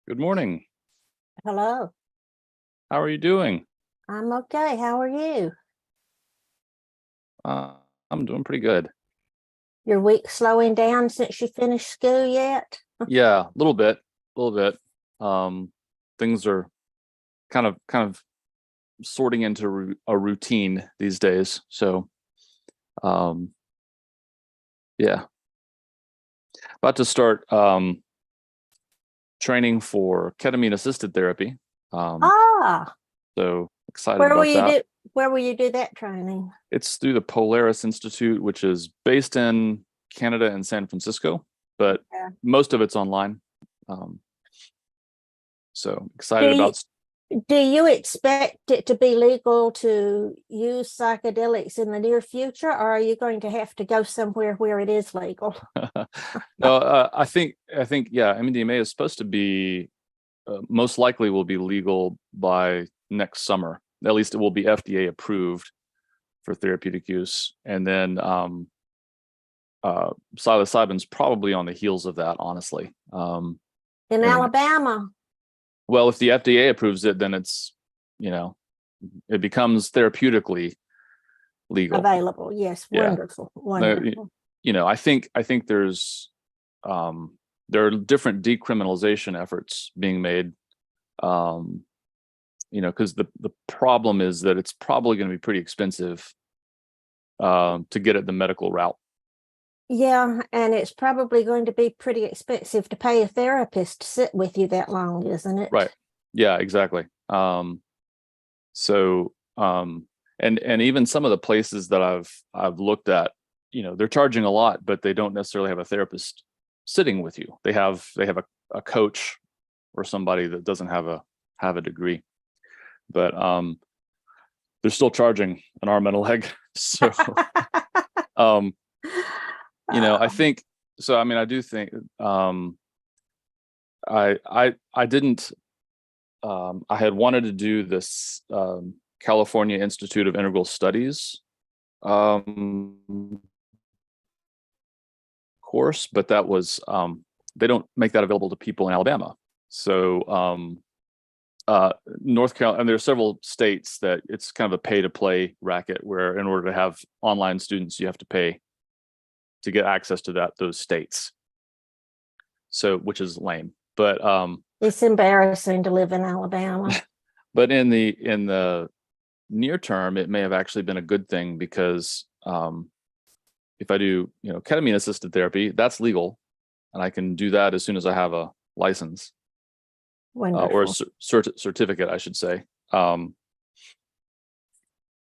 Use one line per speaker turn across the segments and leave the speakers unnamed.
Good morning.
Hello,
How are you doing?
I'm okay. How are you?
Uh, I'm doing pretty good.
Your week slowing down since you finished school yet?
Yeah, a little bit. Um, Things are kind of sorting into a routine these days. So, um, yeah, about to start training for ketamine assisted therapy. Um,
Ah,
so excited
where will
about
you
that.
do where will you do that training?
It's through the Polaris Institute, which is based in Canada and San Francisco, but
Yeah.
most of it's online. Um, so
Do
excited
you
about.
do you expect it to be legal to use psychedelics in the near future, or are you going to have to go somewhere where it is legal?
No, I think yeah, MDMA is supposed to be most likely will be legal by next summer. At least it will be FDA approved for therapeutic use, and then psilocybin's probably on the heels of that, honestly.
In
And
Alabama,
well, if the FDA approves it, then it's you know it becomes therapeutically legal.
available. Yes,
Yeah.
wonderful,
No,
wonderful.
I think um, there are different decriminalization efforts being made. Um, because the problem is that it's probably going to be pretty expensive to get it the medical route.
Yeah, and it's probably going to be pretty expensive to pay a therapist to sit with you that long, isn't
Right.
it?
Yeah, exactly. So and even some of the places that I've looked at, they're charging a lot, but they don't necessarily have a therapist sitting with you. They have a coach or somebody that doesn't have a degree, but they're still charging an arm and a leg. So um, I
Uh,
think so. I mean, I do think I didn't I had wanted to do this California Institute of Integral Studies course, but that was they don't make that available to people in Alabama. So North Carolina, and there are several states that it's kind of a pay to play racket where in order to have online students, you have to pay to get access to those states. So which is lame.
it's embarrassing to live in Alabama.
But in the near term, it may have actually been a good thing because if I do, ketamine assisted therapy, that's legal, and I can do that as soon as I have a license or a
Wonderful.
certificate, I should say. Um,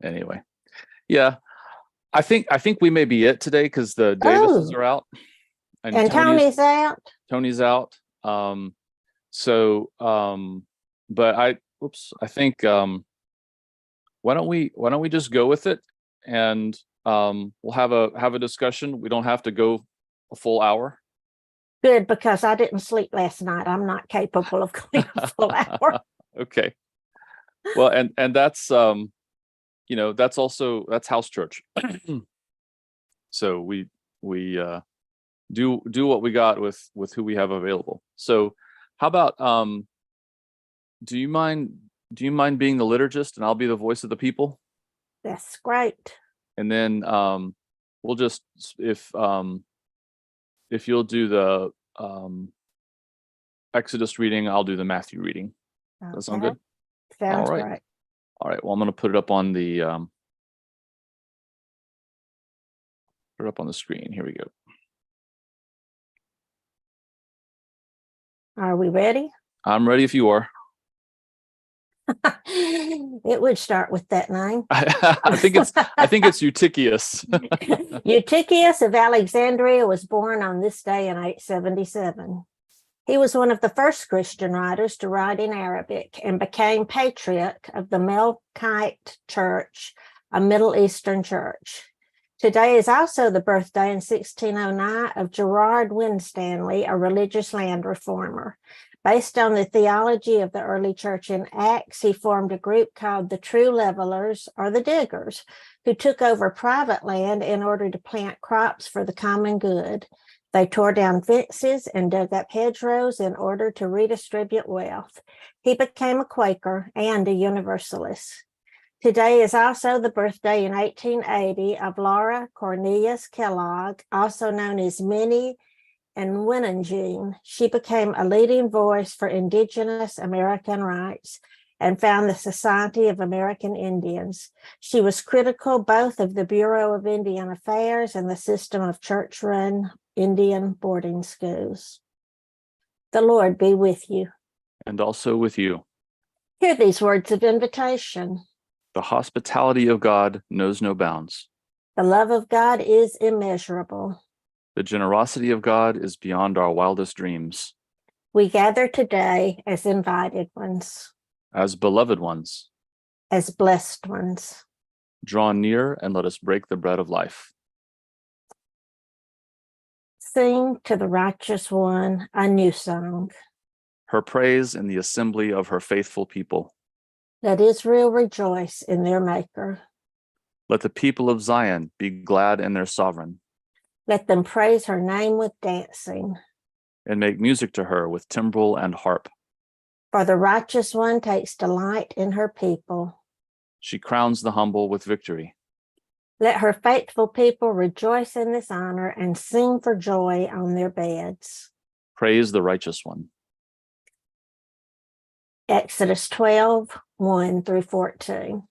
anyway, yeah, I think we may be it today because the Davises
Oh,
are out and
and
Tony's
Tony's out.
Tony's out. So, but I think why don't we just go with it and we'll have a discussion. We don't have to go a full hour.
Good, because I didn't sleep last night. I'm not capable of going a full hour.
Okay. Well, and that's house church. So we do what we got with who we have available. So how about do you mind being the liturgist and I'll be the voice of the people?
That's great.
And then we'll just if you'll do the Exodus reading, I'll do the Matthew reading. That sound
Okay,
good? All
sounds
right.
great.
All right. Well, I'm going to put it up on the screen. Here we go.
Are we ready?
I'm ready if you are.
It would start with that name.
I think it's Eutychius.
Eutychius of Alexandria was born on this day in 877. He was one of the first Christian writers to write in Arabic and became patriarch of the Melkite Church, a Middle Eastern church. Today is also the birthday in 1609 of Gerard Winstanley, a religious land reformer. Based on the theology of the early church in Acts, he formed a group called the True Levelers, or the Diggers, who took over private land in order to plant crops for the common good. They tore down fences and dug up hedgerows in order to redistribute wealth. He became a Quaker and a Universalist. Today is also the birthday in 1880 of Laura Cornelius Kellogg, also known as Minnie and Winninjean. She became a leading voice for Indigenous American rights and founded the Society of American Indians. She was critical both of the Bureau of Indian Affairs and the system of church-run Indian boarding schools. The Lord be with you.
And also with you.
Hear these words of invitation.
The hospitality of God knows no bounds.
The love of God is immeasurable.
The generosity of God is beyond our wildest dreams.
We gather today as invited ones,
As beloved ones,
as blessed ones.
draw near and let us break the bread of life.
Sing to the righteous one a new song.
Her praise in the assembly of her faithful people.
Let Israel rejoice in their Maker.
Let the people of Zion be glad in their sovereign,
Let them praise her name with dancing.
and make music to her with timbrel and harp.
For the righteous one takes delight in her people.
She crowns the humble with victory.
Let her faithful people rejoice in this honor and sing for joy on their beds.
Praise the righteous one.
Exodus 12, 1 through 14.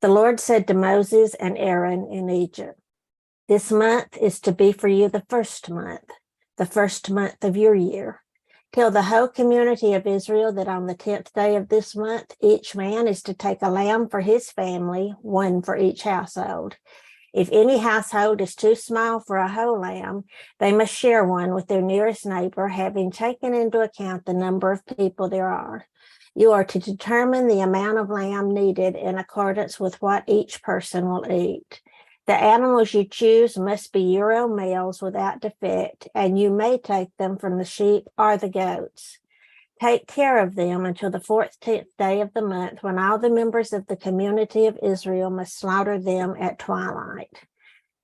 The Lord said to Moses and Aaron in Egypt, "This month is to be for you the first month of your year. Tell the whole community of Israel that on the 10th day of this month, each man is to take a lamb for his family, one for each household. If any household is too small for a whole lamb, they must share one with their nearest neighbor, having taken into account the number of people there are. You are to determine the amount of lamb needed in accordance with what each person will eat. The animals you choose must be year-old males without defect, and you may take them from the sheep or the goats. Take care of them until the 14th day of the month, when all the members of the community of Israel must slaughter them at twilight.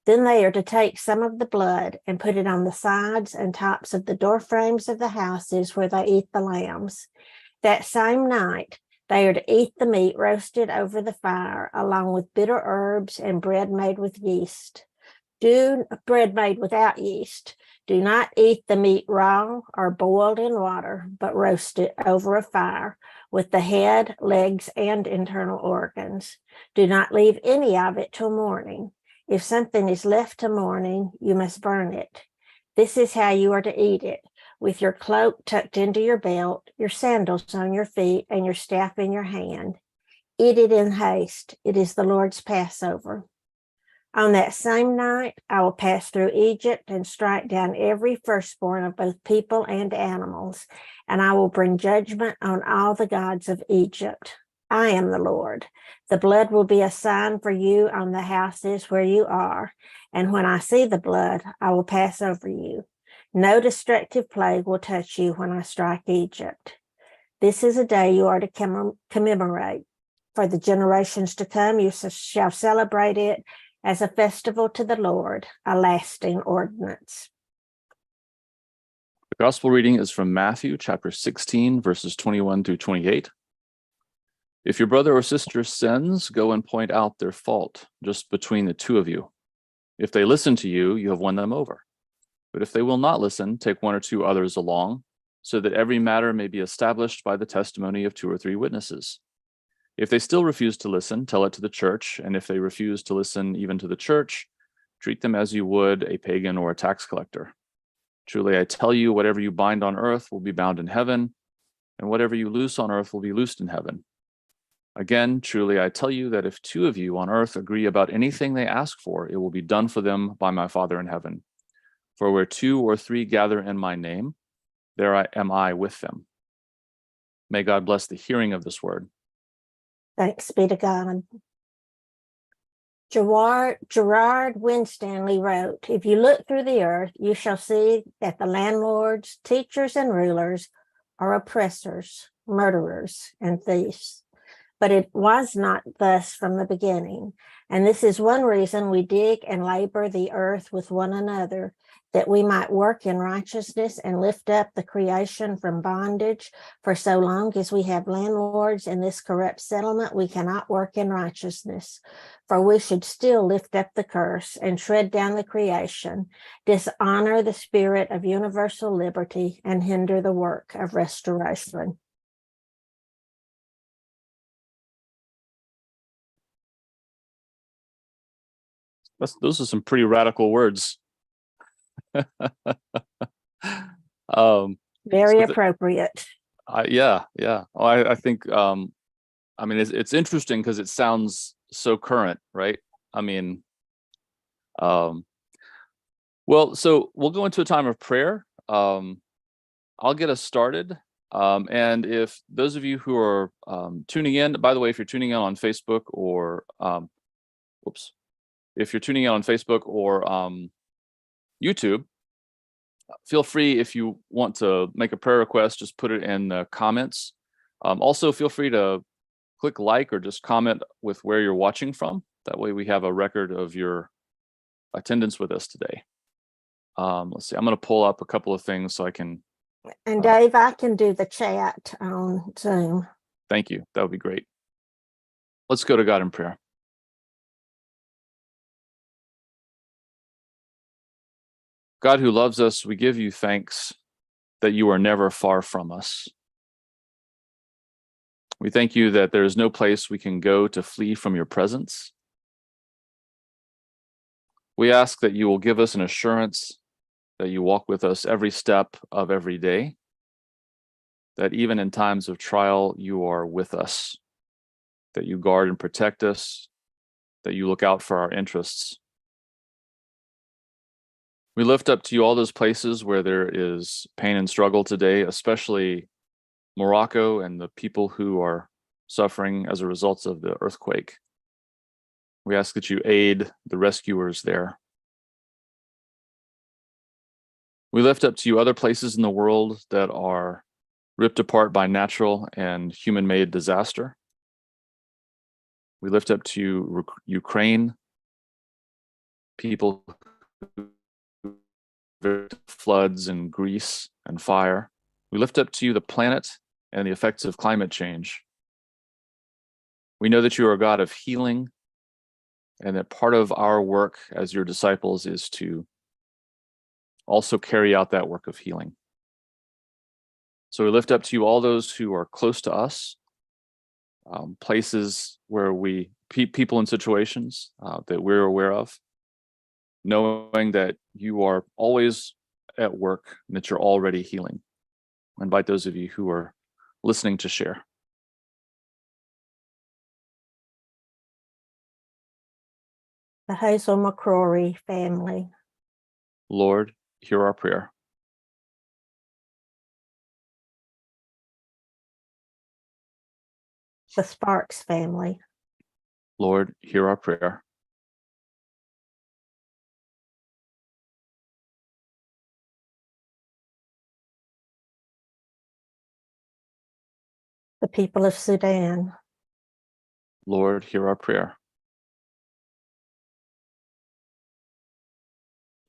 Then they are to take some of the blood and put it on the sides and tops of the door frames of the houses where they eat the lambs. That same night, they are to eat the meat roasted over the fire, along with bitter herbs and bread made with yeast. Bread made without yeast. Do not eat the meat raw or boiled in water, but roast it over a fire with the head, legs, and internal organs. Do not leave any of it till morning. If something is left till morning, you must burn it. This is how you are to eat it, with your cloak tucked into your belt, your sandals on your feet, and your staff in your hand. Eat it in haste. It is the Lord's Passover. On that same night, I will pass through Egypt and strike down every firstborn of both people and animals, and I will bring judgment on all the gods of Egypt. I am the Lord. The blood will be a sign for you on the houses where you are, and when I see the blood, I will pass over you. No destructive plague will touch you when I strike Egypt. This is a day you are to commemorate. For the generations to come, you shall celebrate it as a festival to the Lord, a lasting ordinance."
The gospel reading is from Matthew chapter 16, verses 21 through 28. If your brother or sister sins, go and point out their fault just between the two of you. If they listen to you, you have won them over. But if they will not listen, take one or two others along, so that every matter may be established by the testimony of 2 or 3 witnesses. If they still refuse to listen, tell it to the church, and if they refuse to listen even to the church, treat them as you would a pagan or a tax collector. Truly, I tell you, whatever you bind on earth will be bound in heaven, and whatever you loose on earth will be loosed in heaven. Again, truly, I tell you that if 2 of you on earth agree about anything they ask for, it will be done for them by my Father in heaven. For where 2 or 3 gather in my name, there am I with them. May God bless the hearing of this word.
Thanks be to God. Gerard Winstanley wrote, "If you look through the earth, you shall see that the landlords, teachers, and rulers are oppressors, murderers, and thieves. But it was not thus from the beginning. And this is one reason we dig and labor the earth with one another, that we might work in righteousness and lift up the creation from bondage. For so long as we have landlords in this corrupt settlement, we cannot work in righteousness. For we should still lift up the curse and shred down the creation, dishonor the spirit of universal liberty, and hinder the work of restoration.
Those are some pretty radical words.
Very
so
appropriate.
Yeah. Well, I think I mean it's interesting because it sounds so current, right? I mean, well, so we'll go into a time of prayer. I'll get us started. And if those of you who are tuning in, by the way, if you're tuning in on Facebook or if you're tuning in on Facebook or YouTube, feel free, if you want to make a prayer request, just put it in the comments. Also, feel free to click like or just comment with where you're watching from. That way we have a record of your attendance with us today. Let's see, I'm going to pull up a couple of things so I can.
And Dave, I can do the chat on Zoom.
Thank you. That would be great. Let's go to God in prayer. God who loves us, we give you thanks that you are never far from us. We thank you that there is no place we can go to flee from your presence. We ask that you will give us an assurance that you walk with us every step of every day, that even in times of trial, you are with us, that you guard and protect us, that you look out for our interests. We lift up to you all those places where there is pain and struggle today, especially Morocco and the people who are suffering as a result of the earthquake. We ask that you aid the rescuers there. We lift up to you other places in the world that are ripped apart by natural and human-made disaster. We lift up to you Ukraine, people who floods in Greece and fire. We lift up to you the planet and the effects of climate change. We know that you are a God of healing, and that part of our work as your disciples is to also carry out that work of healing. So we lift up to you all those who are close to us, places where people in situations that we're aware of, knowing that you are always at work and that you're already healing. I invite those of you who are listening to share.
The Hazel McCrory family.
Lord, hear our prayer.
The Sparks family.
Lord, hear our prayer.
The people of Sudan.
Lord, hear our prayer.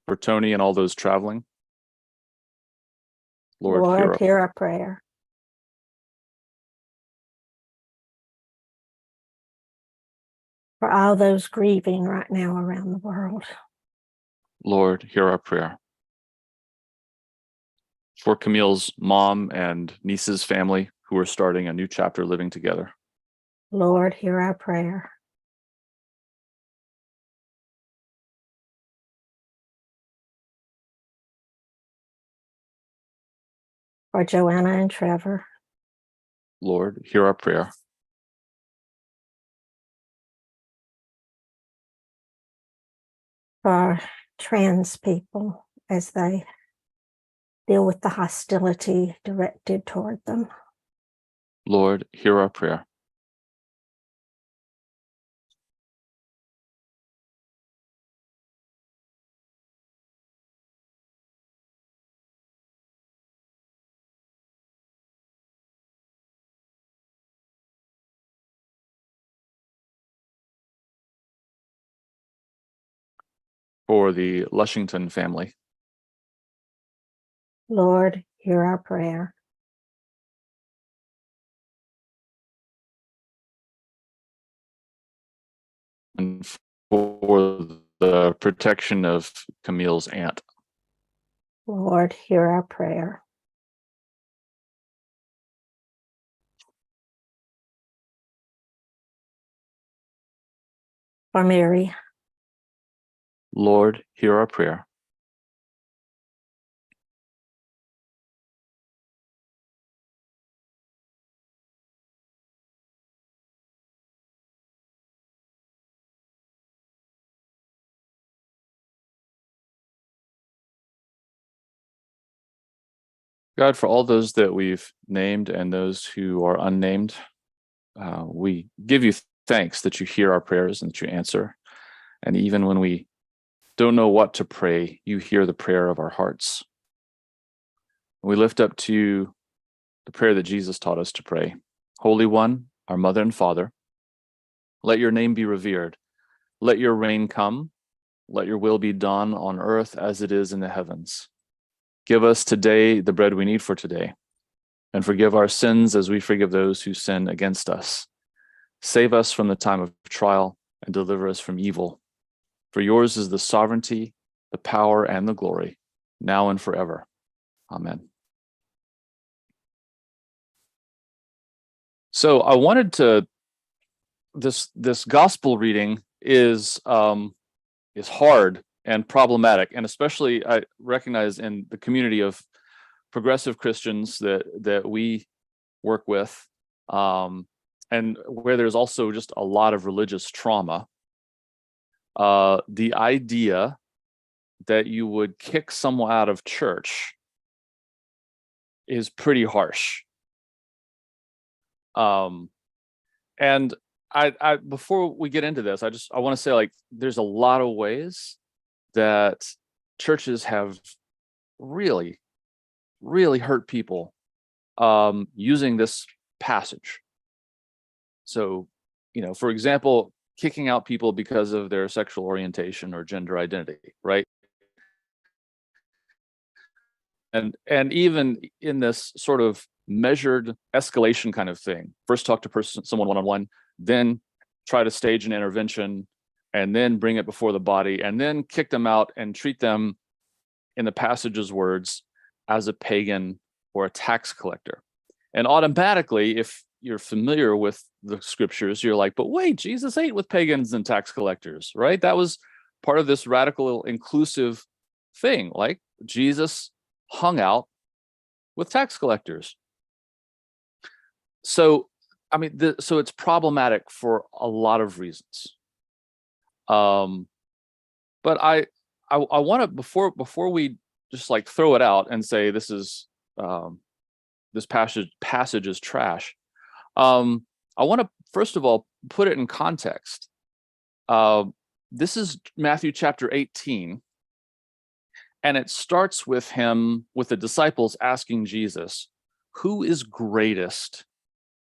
For Tony and all those traveling. Lord,
hear our prayer. For all those grieving right now around the world.
Lord, hear our prayer. For Camille's mom and niece's family who are starting a new chapter living together.
Lord, hear our prayer. For Joanna and Trevor.
Lord, hear our prayer.
For trans people as they deal with the hostility directed toward them.
Lord, hear our prayer. For the Lushington family.
Lord, hear our prayer.
And for the protection of Camille's aunt.
Lord, hear our prayer. For Mary.
Lord, hear our prayer. God, for all those that we've named and those who are unnamed, we give you thanks that you hear our prayers and that you answer. And even when we don't know what to pray, you hear the prayer of our hearts. We lift up to you the prayer that Jesus taught us to pray. Holy One, our Mother and Father, let your name be revered. Let your reign come. Let your will be done on earth as it is in the heavens. Give us today the bread we need for today, and forgive our sins as we forgive those who sin against us. Save us from the time of trial and deliver us from evil. For yours is the sovereignty, the power, and the glory, now and forever. Amen. So I wanted to, this gospel reading is hard and problematic, and especially I recognize in the community of progressive Christians that we work with, and where there's also just a lot of religious trauma. The idea that you would kick someone out of church is pretty harsh. And I before we get into this, I want to say, like, there's a lot of ways that churches have really, really hurt people using this passage. So, for example, kicking out people because of their sexual orientation or gender identity, right? And even in this sort of measured escalation kind of thing, first talk to someone one-on-one, then try to stage an intervention, and then bring it before the body, and then kick them out and treat them, in the passage's words, as a pagan or a tax collector. And automatically, if you're familiar with the scriptures, you're like, but wait, Jesus ate with pagans and tax collectors, right? That was part of this radical inclusive thing. Like, Jesus hung out with tax collectors. So, I mean, so it's problematic for a lot of reasons. But I want to, before we just like throw it out and say this is this passage is trash, I want to first of all put it in context. This is Matthew chapter 18, and it starts with the disciples asking Jesus, who is greatest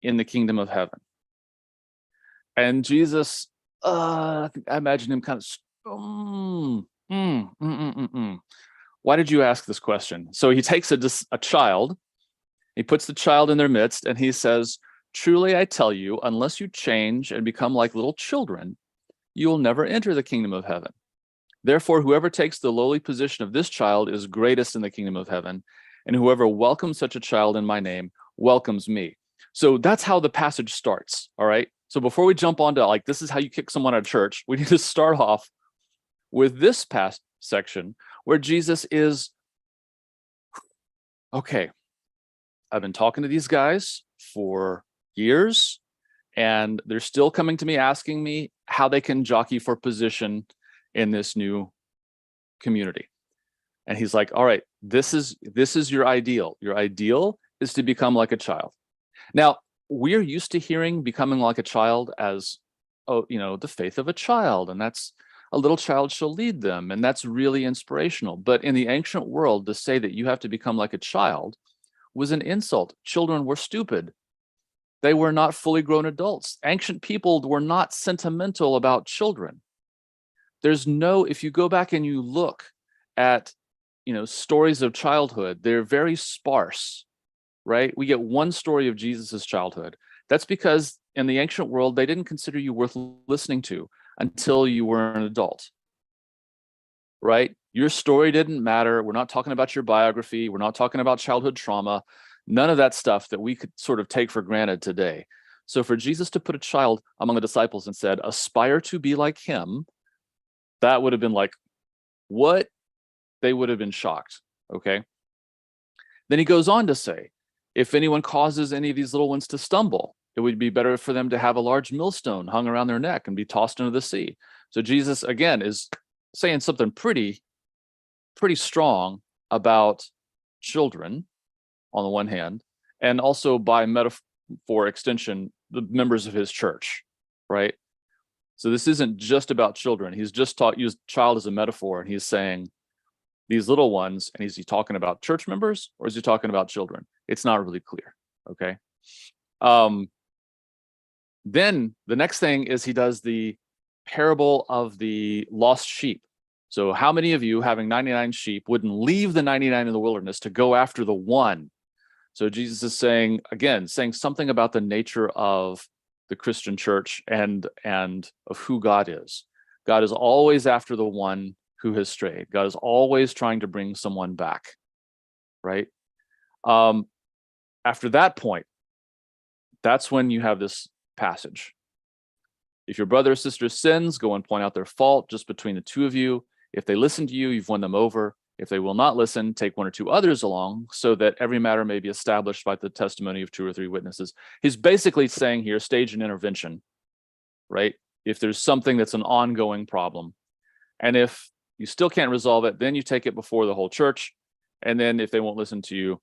in the kingdom of heaven? And Jesus, I imagine him kind of, why did you ask this question? So he takes a child, he puts the child in their midst, and he says, truly I tell you, unless you change and become like little children, you will never enter the kingdom of heaven. Therefore, whoever takes the lowly position of this child is greatest in the kingdom of heaven, and whoever welcomes such a child in my name welcomes me. So that's how the passage starts, all right? So before we jump on to, like, this is how you kick someone out of church, we need to start off with this past section where Jesus is, okay, I've been talking to these guys for years, and they're still coming to me asking me how they can jockey for position in this new community. And he's like, all right, this is your ideal. Your ideal is to become like a child. Now, we're used to hearing becoming like a child as, the faith of a child, and that's a little child shall lead them, and that's really inspirational. But in the ancient world, to say that you have to become like a child was an insult. Children were stupid. They were not fully grown adults. Ancient people were not sentimental about children. If you go back and you look at stories of childhood, they're very sparse, right? We get one story of Jesus's childhood. That's because in the ancient world, they didn't consider you worth listening to until you were an adult, right? Your story didn't matter. We're not talking about your biography. We're not talking about childhood trauma. None of that stuff that we could sort of take for granted today. So for Jesus to put a child among the disciples and said, aspire to be like him, that would have been like, what? They would have been shocked, okay? Then he goes on to say, if anyone causes any of these little ones to stumble, it would be better for them to have a large millstone hung around their neck and be tossed into the sea. So Jesus, again, is saying something pretty strong about children on the one hand, and also by metaphor extension, the members of his church, right? So this isn't just about children. He's just used child as a metaphor, and he's saying these little ones, and is he talking about church members or is he talking about children? It's not really clear, okay? Then the next thing is he does the parable of the lost sheep. So how many of you, having 99 sheep, wouldn't leave the 99 in the wilderness to go after the one? So Jesus is saying, again, saying something about the nature of the Christian church and of who God is. God is always after the one who has strayed. God is always trying to bring someone back, right? After that point, that's when you have this passage. If your brother or sister sins, go and point out their fault just between the two of you. If they listen to you, you've won them over. If they will not listen, take one or two others along so that every matter may be established by the testimony of 2 or 3 witnesses. He's basically saying here, stage an intervention, right? If there's something that's an ongoing problem. And if you still can't resolve it, then you take it before the whole church. And then if they won't listen to you,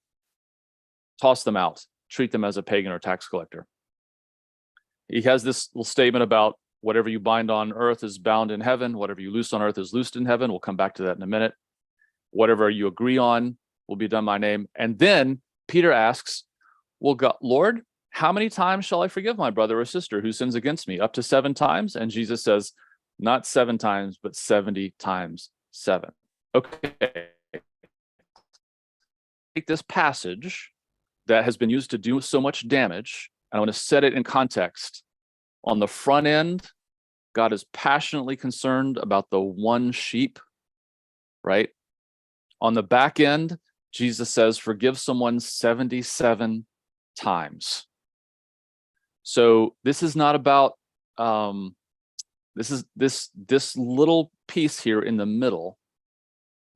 toss them out, treat them as a pagan or tax collector. He has this little statement about whatever you bind on earth is bound in heaven. Whatever you loose on earth is loosed in heaven. We'll come back to that in a minute. Whatever you agree on will be done in my name. And then Peter asks, well, God, Lord, how many times shall I forgive my brother or sister who sins against me? Up to 7 times? And Jesus says, not 7 times, but 70 times 7. Okay. Take this passage that has been used to do so much damage, and I want to set it in context. On the front end, God is passionately concerned about the one sheep, right? On the back end, Jesus says, forgive someone 77 times. So this is not about, this little piece here in the middle,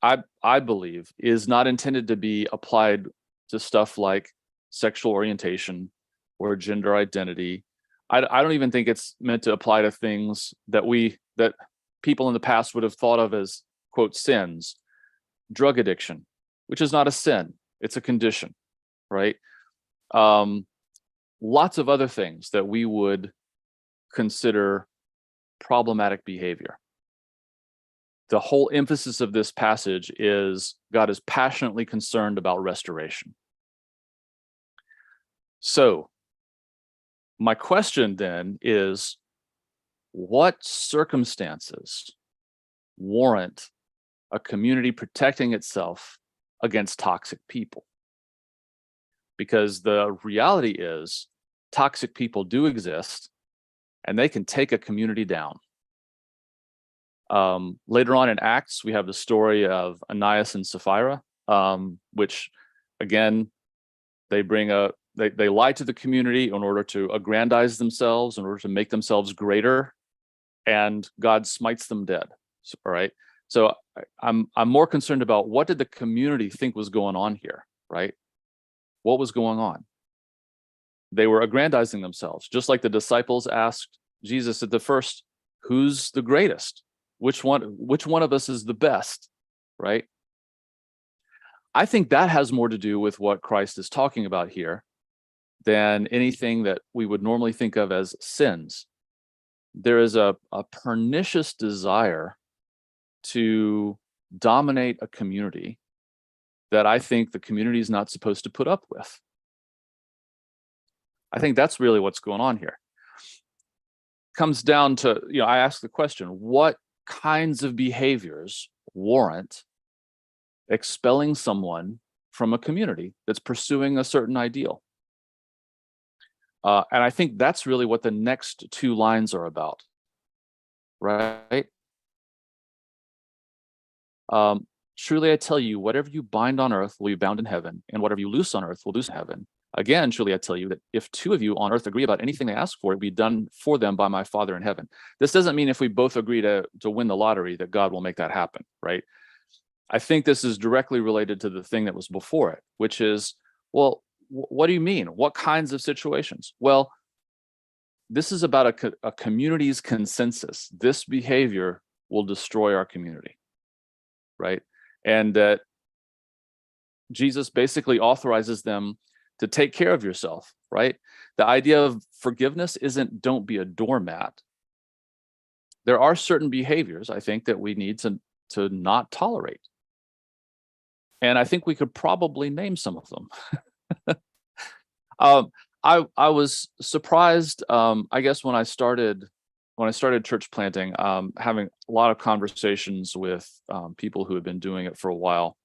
I believe, is not intended to be applied to stuff like sexual orientation or gender identity. I don't even think it's meant to apply to things that people in the past would have thought of as, quote, sins. Drug addiction, which is not a sin, it's a condition, right? Lots of other things that we would consider problematic behavior. The whole emphasis of this passage is God is passionately concerned about restoration. So my question then is, what circumstances warrant a community protecting itself against toxic people? Because the reality is toxic people do exist and they can take a community down. Later on in Acts, we have the story of Ananias and Sapphira, which again, they lie to the community in order to aggrandize themselves, in order to make themselves greater, and God smites them dead. All right. So I'm more concerned about what did the community think was going on here, right? What was going on? They were aggrandizing themselves, just like the disciples asked Jesus at the first, who's the greatest? Which one of us is the best, right? I think that has more to do with what Christ is talking about here than anything that we would normally think of as sins. There is a pernicious desire to dominate a community that I think the community is not supposed to put up with. I think that's really what's going on here. Comes down to, I ask the question, what kinds of behaviors warrant expelling someone from a community that's pursuing a certain ideal. And I think that's really what the next two lines are about, right? Truly, I tell you, whatever you bind on earth will be bound in heaven, and whatever you loose on earth will loose in heaven. Again, truly, I tell you that if two of you on earth agree about anything they ask for, it will be done for them by my Father in heaven. This doesn't mean if we both agree to win the lottery that God will make that happen, right? I think this is directly related to the thing that was before it, which is, well, what do you mean? What kinds of situations? Well, this is about a community's consensus. This behavior will destroy our community, right? And that Jesus basically authorizes them to take care of yourself, right? The idea of forgiveness isn't don't be a doormat. There are certain behaviors, I think, that we need to not tolerate. And I think we could probably name some of them. I was surprised, I guess, when I started church planting, having a lot of conversations with people who had been doing it for a while.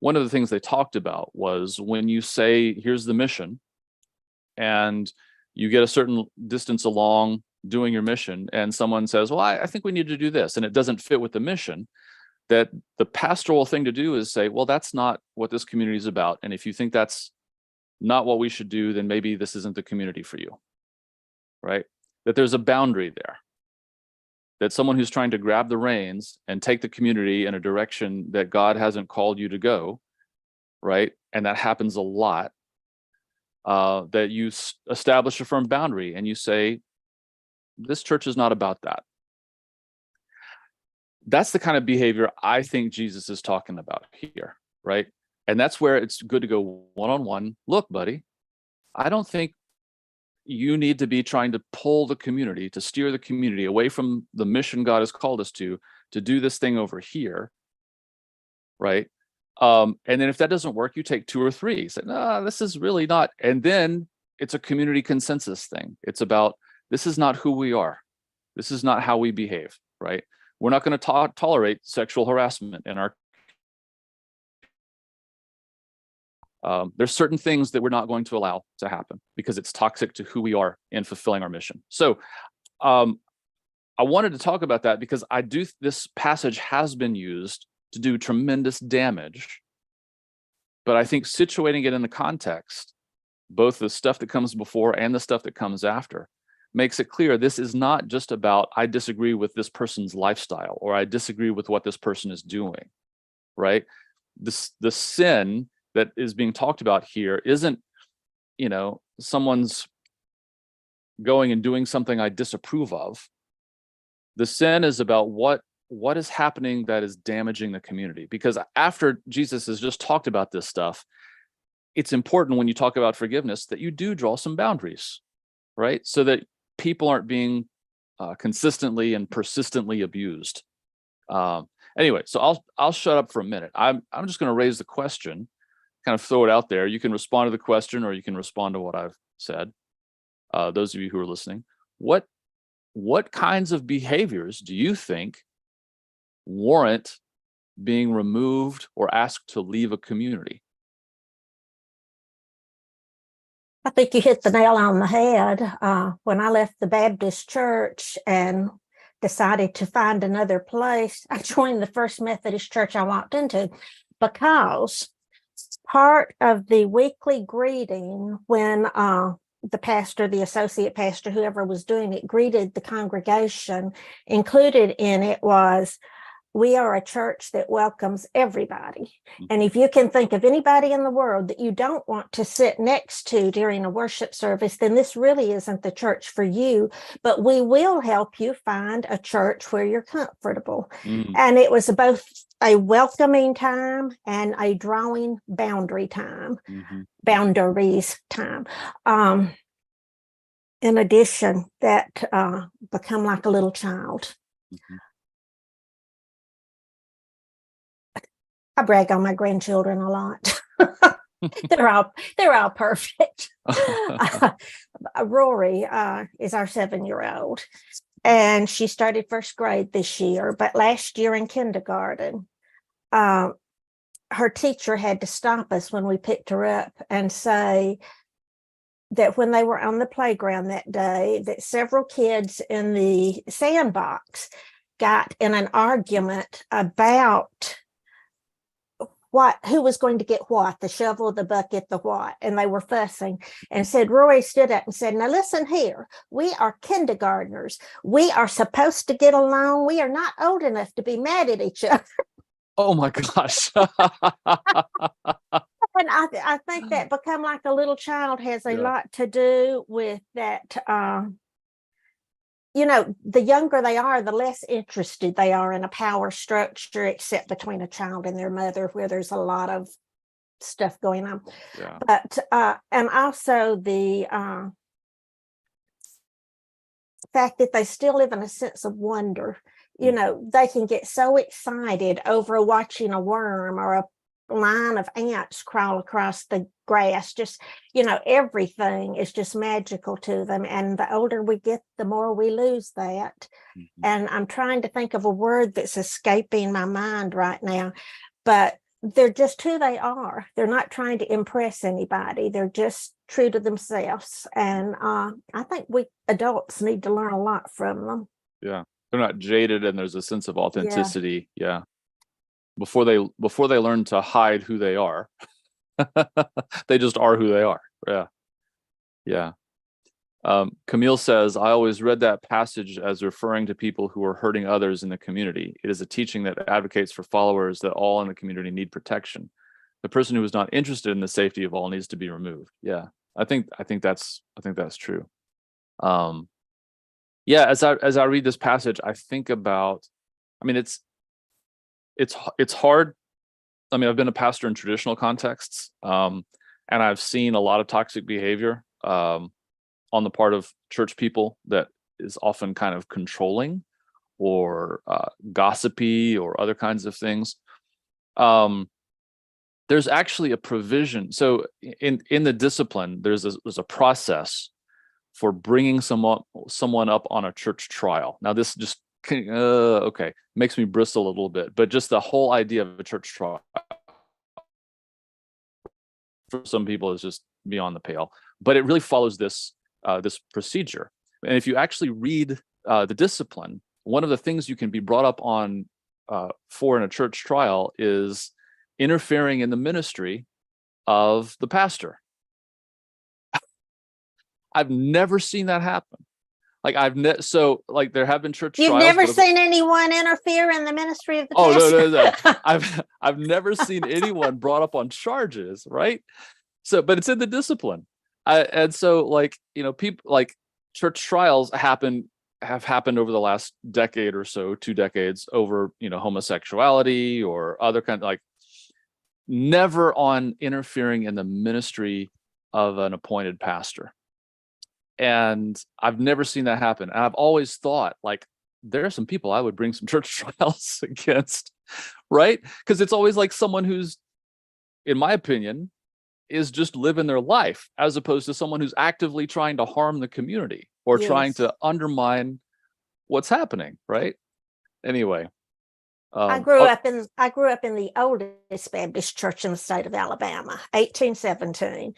One of the things they talked about was when you say, here's the mission, and you get a certain distance along doing your mission, and someone says, well, I think we need to do this, and it doesn't fit with the mission, that the pastoral thing to do is say, well, that's not what this community is about. And if you think that's not what we should do, then maybe this isn't the community for you, right? That there's a boundary there. That someone who's trying to grab the reins and take the community in a direction that God hasn't called you to go, right? And that happens a lot, that you establish a firm boundary and you say, this church is not about that. That's the kind of behavior I think Jesus is talking about here, right? And that's where it's good to go one-on-one. Look, buddy, I don't think you need to be trying to pull the community, to steer the community away from the mission God has called us to do this thing over here, right? And then if that doesn't work, you take two or three. Say, no, this is really not. And then it's a community consensus thing. It's about, this is not who we are. This is not how we behave, right? We're not going to tolerate sexual harassment in our. There's certain things that we're not going to allow to happen because it's toxic to who we are in fulfilling our mission. So I wanted to talk about that because this passage has been used to do tremendous damage, but I think situating it in the context, both the stuff that comes before and the stuff that comes after, makes it clear this is not just about, I disagree with this person's lifestyle or I disagree with what this person is doing, right? The sin that is being talked about here isn't, someone's going and doing something I disapprove of. The sin is about what is happening that is damaging the community. Because after Jesus has just talked about this stuff, it's important when you talk about forgiveness that you do draw some boundaries, right? So that people aren't being consistently and persistently abused. Anyway, so I'll shut up for a minute. I'm just going to raise the question, kind of throw it out there. You can respond to the question or you can respond to what I've said. Those of you who are listening, what kinds of behaviors do you think warrant being removed or asked to leave a community?
I think you hit the nail on the head. When I left the Baptist church and decided to find another place, I joined the First Methodist Church I walked into because part of the weekly greeting when the pastor, the associate pastor, whoever was doing it, greeted the congregation, included in it was, we are a church that welcomes everybody. Mm-hmm. And if you can think of anybody in the world that you don't want to sit next to during a worship service, then this really isn't the church for you. But we will help you find a church where you're comfortable. Mm-hmm. And it was both a welcoming time and a drawing boundary time, mm-hmm. boundaries time. In addition, that become like a little child. Mm-hmm. I brag on my grandchildren a lot. They're all perfect. Rory is our 7-year-old, and she started first grade this year. But last year in kindergarten, her teacher had to stop us when we picked her up and say that when they were on the playground that day, that several kids in the sandbox got in an argument about who was going to get what, the shovel, the bucket, the what, and they were fussing, and said, Rory stood up and said, now listen here, we are kindergartners. We are supposed to get along. We are not old enough to be mad at each other.
Oh my gosh.
And I think that become like a little child has a lot to do with that. The younger they are, the less interested they are in a power structure, except between a child and their mother, where there's a lot of stuff going on.
Yeah.
But and also the fact that they still live in a sense of wonder. They can get so excited over watching a worm or a line of ants crawl across the grass. Just, everything is just magical to them. And the older we get, the more we lose that. Mm-hmm. And I'm trying to think of a word that's escaping my mind right now, but they're just who they are. They're not trying to impress anybody. They're just true to themselves. And I think we adults need to learn a lot from them.
Yeah. They're not jaded, and there's a sense of authenticity. Yeah. Before they learn to hide who they are, they just are who they are. Yeah. Camille says, I always read that passage as referring to people who are hurting others in the community. It is a teaching that advocates for followers that all in the community need protection. The person who is not interested in the safety of all needs to be removed. Yeah, I think that's true. Yeah, as I read this passage, I think about, it's hard. I've been a pastor in traditional contexts, and I've seen a lot of toxic behavior on the part of church people that is often kind of controlling or gossipy or other kinds of things. There's actually a provision. So in the discipline, there's a process for bringing someone up on a church trial. Now this just makes me bristle a little bit, but just the whole idea of a church trial for some people is just beyond the pale. But it really follows this procedure. And if you actually read the discipline, one of the things you can be brought up on for in a church trial is interfering in the ministry of the pastor. I've never seen that happen. Like there have been church trials.
You've never seen anyone interfere in the ministry of the pastor?
No. I've never seen anyone brought up on charges, right? So, but it's in the discipline. And so people like church trials have happened over the last decade or so, 2 decades, over, homosexuality or other kind of never on interfering in the ministry of an appointed pastor. And I've never seen that happen. And I've always thought, there are some people I would bring some church trials against, right? Because it's always someone who's, in my opinion, is just living their life, as opposed to someone who's actively trying to harm the community or trying to undermine what's happening, right? Anyway.
I grew up in the oldest Baptist church in the state of Alabama, 1817.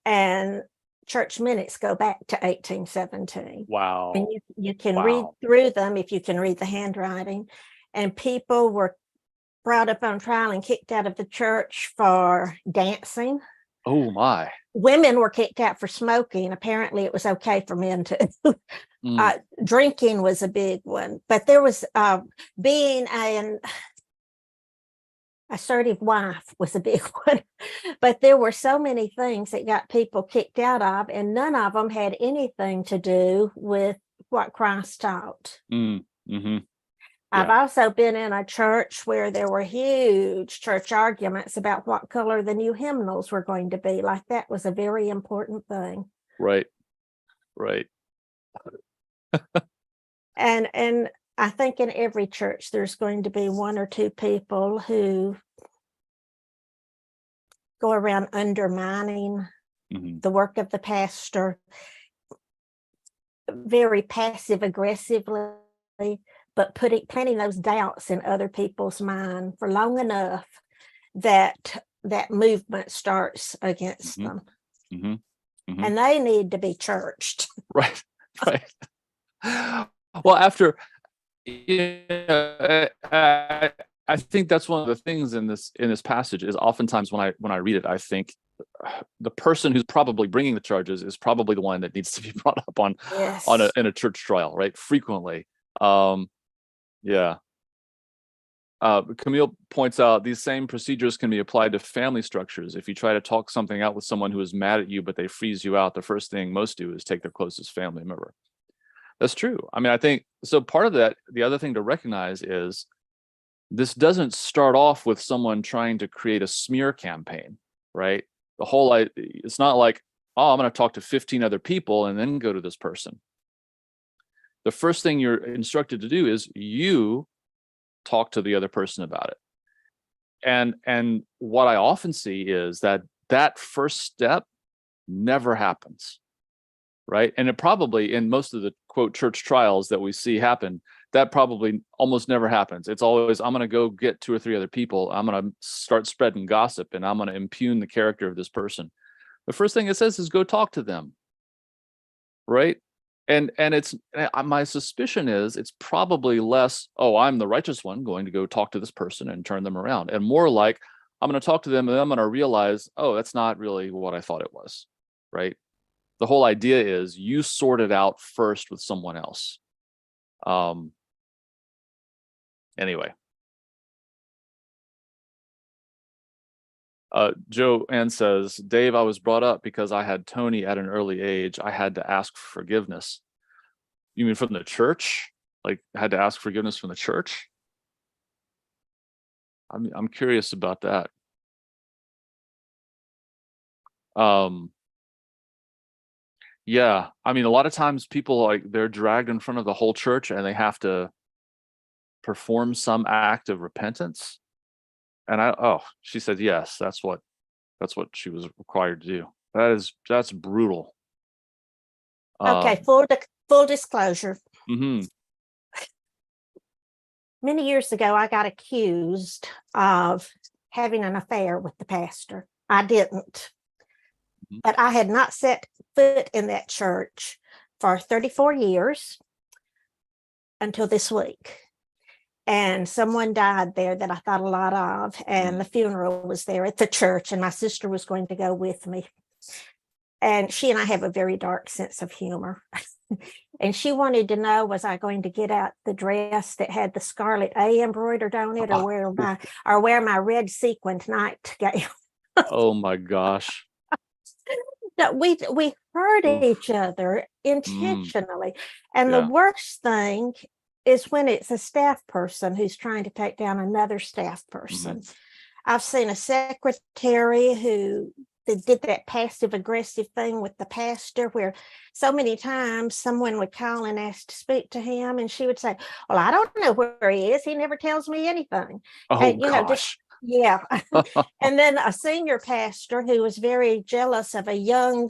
And church minutes go back to 1817.
Wow.
And you can read through them if you can read the handwriting. And people were brought up on trial and kicked out of the church for dancing.
Oh my.
Women were kicked out for smoking. Apparently it was okay for men to. Drinking was a big one. But there was being an assertive wife was a big one. But there were so many things that got people kicked out of, and none of them had anything to do with what Christ taught.
Mm-hmm.
I've also been in a church where there were huge church arguments about what color the new hymnals were going to be. That was a very important thing.
Right.
And I think in every church there's going to be 1 or 2 people who go around undermining the work of the pastor very passive aggressively, but planting those doubts in other people's mind for long enough that that movement starts against them. And they need to be churched.
Right. Well, after, I think that's one of the things in this passage is oftentimes when I read it, I think the person who's probably bringing the charges is probably the one that needs to be brought up in a church trial, right? Frequently. Camille points out these same procedures can be applied to family structures. If you try to talk something out with someone who is mad at you, but they freeze you out, the first thing most do is take their closest family member. That's true. I mean, I think so. Part of that, the other thing to recognize is this doesn't start off with someone trying to create a smear campaign, right? It's not like, oh, I'm going to talk to 15 other people and then go to this person. The first thing you're instructed to do is you talk to the other person about it. And what I often see is that first step never happens, right? And it probably, in most of the quote church trials that we see happen, that probably almost never happens. It's always, I'm going to go get 2 or 3 other people. I'm going to start spreading gossip and I'm going to impugn the character of this person. The first thing it says is go talk to them, right? And it's, my suspicion is it's probably less, oh, I'm the righteous one going to go talk to this person and turn them around, and more like, I'm going to talk to them and I'm going to realize, oh, that's not really what I thought it was, right? The whole idea is you sort it out first with someone else. Anyway. Joanne says, Dave, I was brought up because I had Tony at an early age. I had to ask for forgiveness. You mean from the church? Like, had to ask forgiveness from the church? I'm curious about that. Yeah, I mean, a lot of times people, like, they're dragged in front of the whole church and they have to perform some act of repentance. And she said, yes, that's what she was required to do. That's brutal.
Okay, full disclosure. Many years ago, I got accused of having an affair with the pastor. I didn't, but I had not set foot in that church for 34 years until this week. And someone died there that I thought a lot of, and the funeral was there at the church, and my sister was going to go with me. And she and I have a very dark sense of humor. And she wanted to know, was I going to get out the dress that had the scarlet A embroidered on it, or wear my red sequined nightgown?
Oh my gosh.
No, we hurt each other intentionally. And the worst thing is when it's a staff person who's trying to take down another staff person. I've seen a secretary who did that passive aggressive thing with the pastor, where so many times someone would call and ask to speak to him, and she would say, well, I don't know where he is. He never tells me anything. And,
gosh.
And then a senior pastor who was very jealous of a young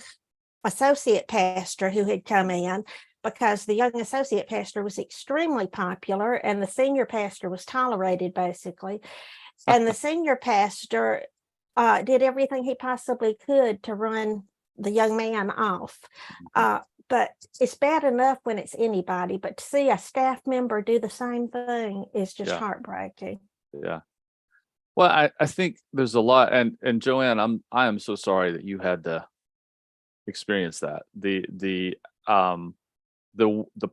associate pastor who had come in, because the young associate pastor was extremely popular and the senior pastor was tolerated, basically. And the senior pastor did everything he possibly could to run the young man off. But it's bad enough when it's anybody, but to see a staff member do the same thing is just heartbreaking. Yeah.
Well, I think there's a lot, and Joanne, I am so sorry that you had to experience that. The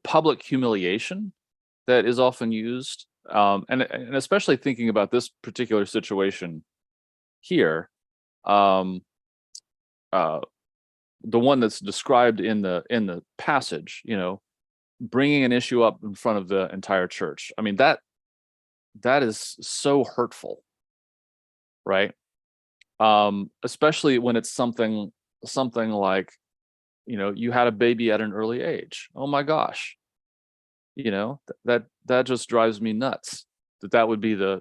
public humiliation that is often used, and especially thinking about this particular situation here, the one that's described in the passage, bringing an issue up in front of the entire church. I mean, that is so hurtful, right? Especially when it's something like, you had a baby at an early age. Oh my gosh. That just drives me nuts. That would be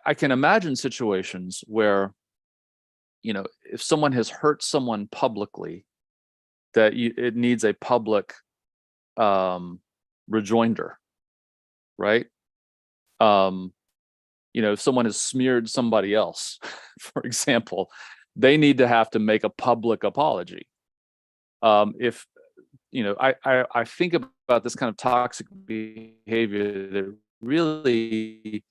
I can imagine situations where, if someone has hurt someone publicly, that it needs a public rejoinder, right? If someone has smeared somebody else, for example, they need to have to make a public apology. If I think about this kind of toxic behavior that really,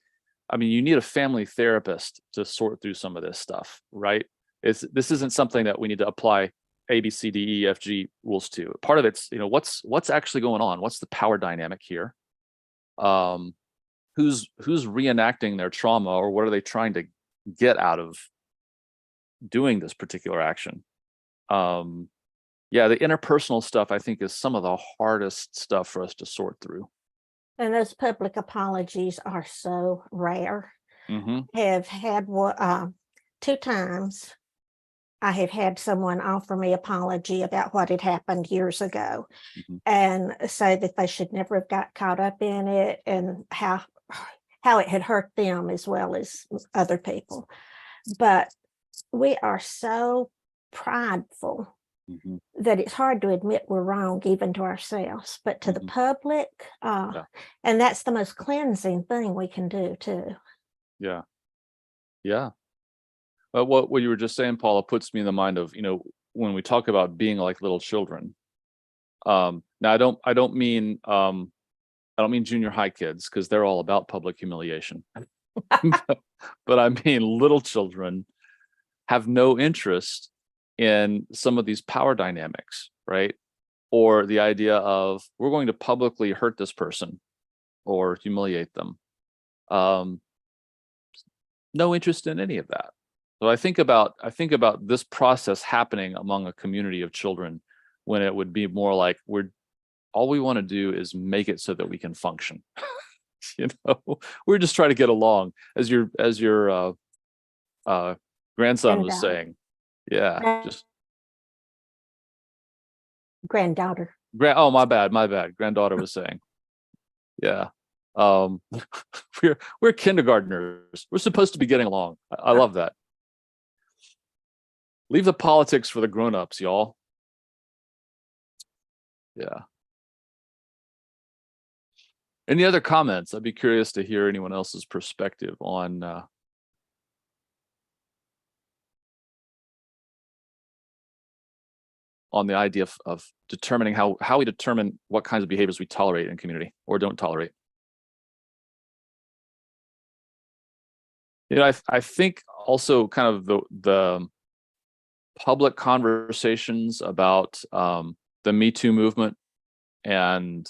you need a family therapist to sort through some of this stuff, right? This isn't something that we need to apply A, B, C, D, E, F, G rules to. Part of it's, what's actually going on? What's the power dynamic here? Who's reenacting their trauma, or what are they trying to get out of doing this particular action? The interpersonal stuff, I think, is some of the hardest stuff for us to sort through.
And those public apologies are so rare.
Mm-hmm.
Have had 2 times I have had someone offer me apology about what had happened years ago,
Mm-hmm.
and say that they should never have got caught up in it, and how it had hurt them as well as other people. But we are so prideful
Mm-hmm.
that it's hard to admit we're wrong, even to ourselves, but to the public,
Yeah.
and that's the most cleansing thing we can do too.
Yeah. What you were just saying, Paula, puts me in the mind of, when we talk about being like little children. Now I don't mean junior high kids, because they're all about public humiliation. but I mean little children have no interest in some of these power dynamics, right? Or the idea of, we're going to publicly hurt this person or humiliate them. No interest in any of that. So I think about this process happening among a community of children, when it would be more like, all we want to do is make it so that we can function. We're just trying to get along, as your grandson was saying. Yeah, just
Granddaughter.
oh, my bad. Granddaughter was saying. Yeah. We're kindergartners. We're supposed to be getting along. I love that. Leave the politics for the grown-ups, y'all. Yeah. Any other comments? I'd be curious to hear anyone else's perspective on the idea of determining how we determine what kinds of behaviors we tolerate in community or don't tolerate. I think also kind of the public conversations about the Me Too movement and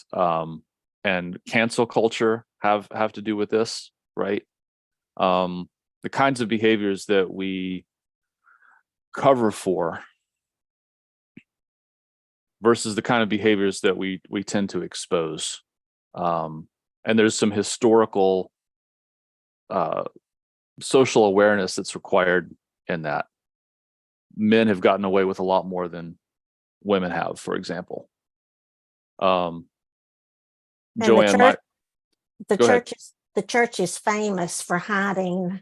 cancel culture have to do with this, right? The kinds of behaviors that we cover for versus the kind of behaviors that we tend to expose. And there's some historical social awareness that's required in that. Men have gotten away with a lot more than women have, for example.
And
Joanne,
the church is famous for hiding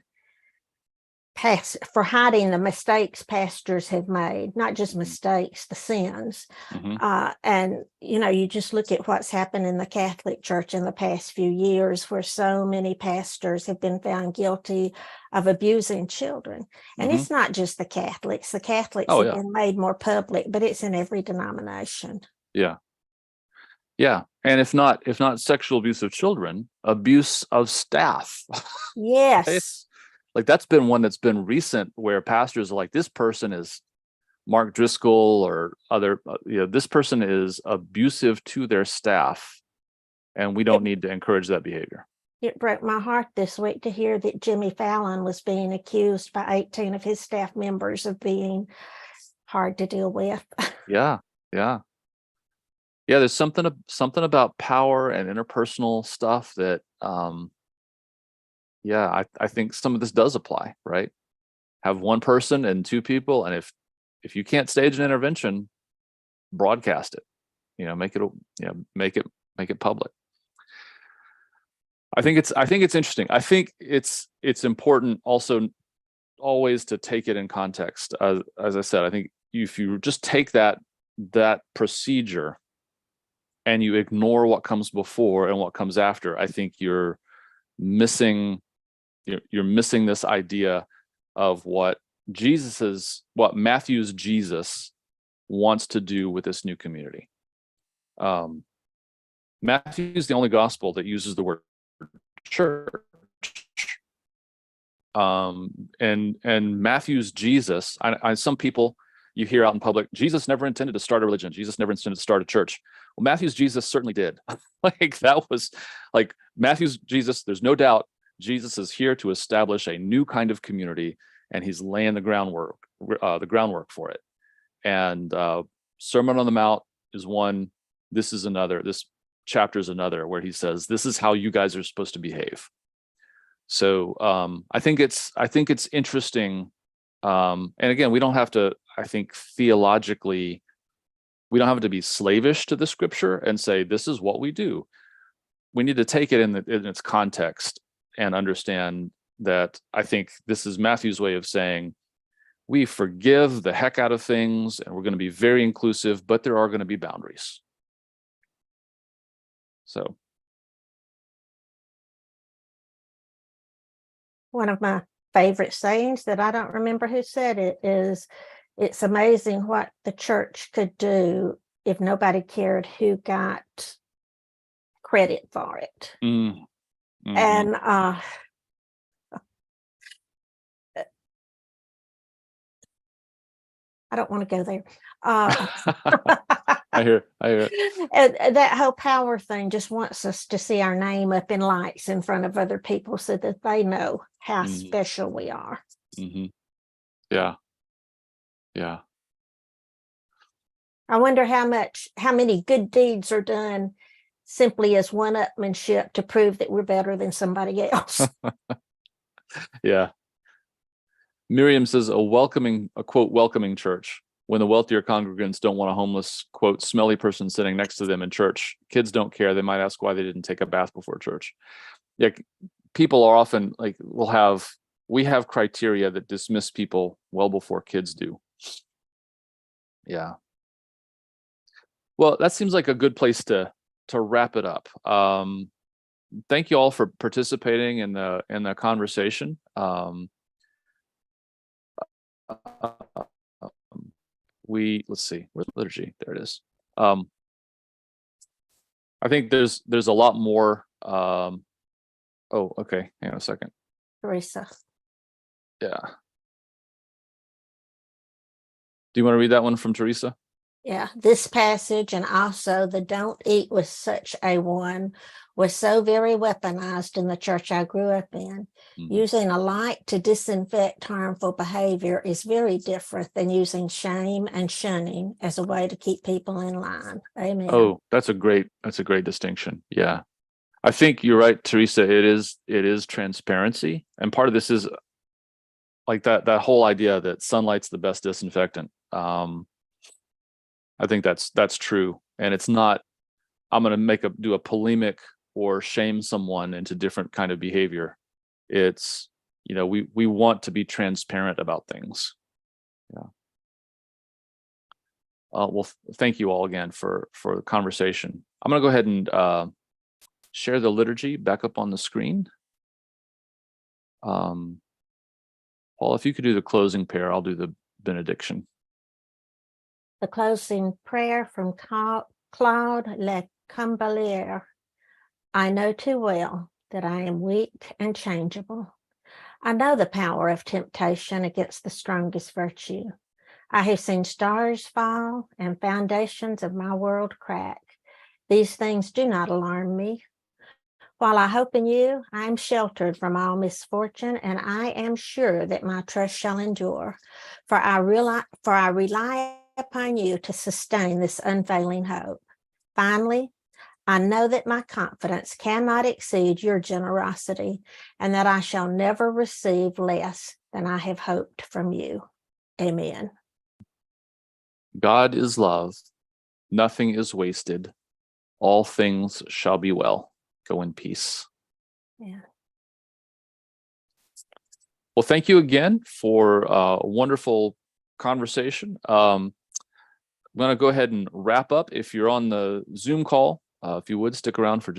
the mistakes pastors have made, not just mistakes, the sins.
Mm-hmm.
And you just look at what's happened in the Catholic Church in the past few years, where so many pastors have been found guilty of abusing children. And
Mm-hmm.
it's not just the Catholics. The Catholics
have
been made more public, but it's in every denomination.
Yeah. And if not sexual abuse of children, abuse of staff.
Yes.
Right? Like, that's been one that's been recent, where pastors are like, this person is Mark Driscoll or other, this person is abusive to their staff, and we don't need to encourage that behavior.
It broke my heart this week to hear that Jimmy Fallon was being accused by 18 of his staff members of being hard to deal with.
Yeah. There's something about power and interpersonal stuff that, I think some of this does apply, right? Have one person and 2 people, and if you can't stage an intervention, broadcast it. Make it public. I think it's interesting. I think it's important also always to take it in context. As I said, I think if you just take that procedure and you ignore what comes before and what comes after, I think you're missing this idea of what Matthew's Jesus wants to do with this new community. Matthew's the only gospel that uses the word church. And Matthew's Jesus, some people you hear out in public, Jesus never intended to start a religion. Jesus never intended to start a church. Well, Matthew's Jesus certainly did. Like, that was like Matthew's Jesus. There's no doubt Jesus is here to establish a new kind of community, and he's laying the groundwork for it. And Sermon on the Mount is one. This is another. This chapter is another, where he says, this is how you guys are supposed to behave. So I think it's interesting. And again, we don't have to, I think theologically, we don't have to be slavish to the scripture and say, this is what we do. We need to take it in its context and understand that I think this is Matthew's way of saying, we forgive the heck out of things and we're going to be very inclusive, but there are going to be boundaries. So.
One of my favorite sayings that I don't remember who said it is, it's amazing what the church could do if nobody cared who got credit for it.
Mm-hmm.
And I don't want to go there.
I hear it.
And that whole power thing just wants us to see our name up in lights in front of other people so that they know how special we are.
Mm-hmm. Yeah. Yeah.
I wonder how many good deeds are done simply as one-upmanship to prove that we're better than somebody else.
Yeah. Miriam says a quote, welcoming church. When the wealthier congregants don't want a homeless, quote, smelly person sitting next to them in church. Kids don't care. They might ask why they didn't take a bath before church. Yeah, people are often like, we have criteria that dismiss people well before kids do. Yeah. Well, that seems like a good place to wrap it up. Thank you all for participating in the conversation. Let's see, where's the liturgy? There it is. I think there's a lot more. Oh, okay. Hang on a second.
Teresa.
Yeah. Do you want to read that one from Teresa?
Yeah, this passage and also the don't eat with such a one was so very weaponized in the church I grew up in. Mm-hmm. Using a light to disinfect harmful behavior is very different than using shame and shunning as a way to keep people in line. Amen.
Oh, that's a great distinction. Yeah. I think you're right, Teresa. It is transparency. And part of this is like that whole idea that sunlight's the best disinfectant. I think that's true. And it's not, I'm going to do a polemic or shame someone into different kind of behavior. It's, we want to be transparent about things. Yeah. Well, thank you all again for the conversation. I'm going to go ahead and share the liturgy back up on the screen. Paul, if you could do the closing prayer, I'll do the benediction.
The closing prayer from Claude Le Cambelier. I know too well that I am weak and changeable. I know the power of temptation against the strongest virtue. I have seen stars fall and foundations of my world crack. These things do not alarm me. While I hope in you, I am sheltered from all misfortune, and I am sure that my trust shall endure. For I rely upon you to sustain this unfailing hope. Finally, I know that my confidence cannot exceed your generosity, and that I shall never receive less than I have hoped from you. Amen.
God is love. Nothing is wasted. All things shall be well. Go in peace.
Yeah.
Well, thank you again for a wonderful conversation. going to go ahead and wrap up. If you're on the Zoom call, if you would stick around for just